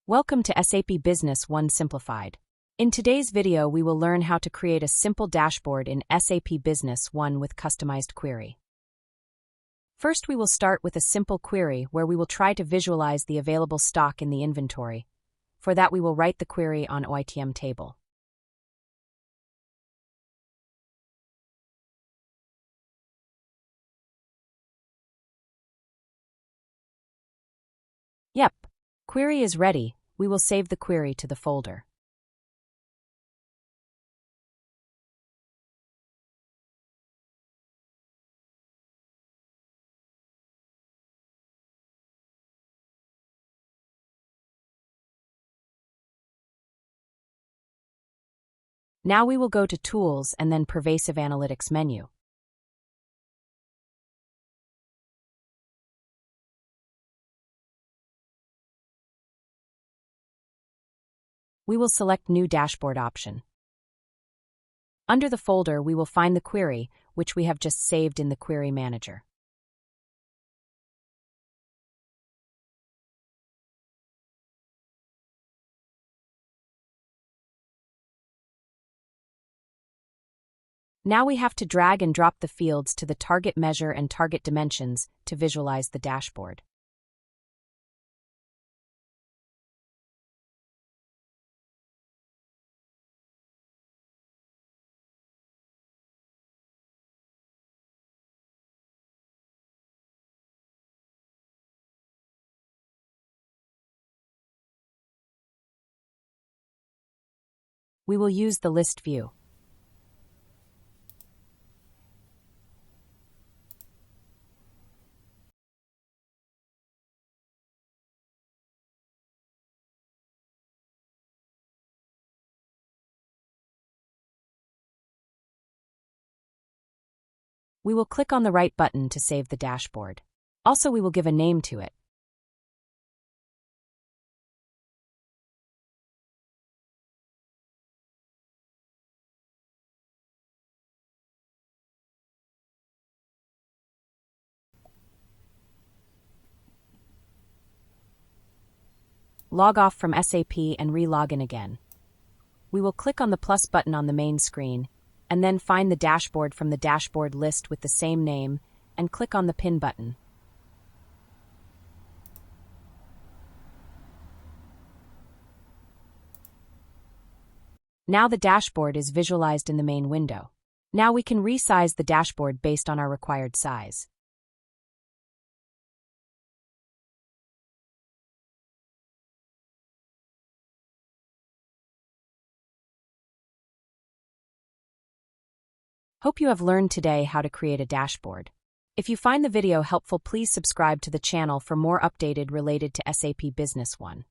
Welcome to SAP Business One Simplified. In today's video, we will learn how to create a simple dashboard in SAP Business One with customized query. First, we will start with a simple query where we will try to visualize the available stock in the inventory. For that, we will write the query on OITM table. Yep, query is ready. We will save the query to the folder. Now we will go to Tools and then Pervasive Analytics menu. We will select New Dashboard option. Under the folder, we will find the query, which we have just saved in the Query Manager. Now we have to drag and drop the fields to the target measure and target dimensions to visualize the dashboard. We will use the list view. We will click on the right button to save the dashboard. Also, we will give a name to it. Log off from SAP and re-log in again. We will click on the plus button on the main screen, and then find the dashboard from the dashboard list with the same name, and click on the Pin button. Now the dashboard is visualized in the main window. Now we can resize the dashboard based on our required size. Hope you have learned today how to create a dashboard. If you find the video helpful, please subscribe to the channel for more updated related to SAP Business One.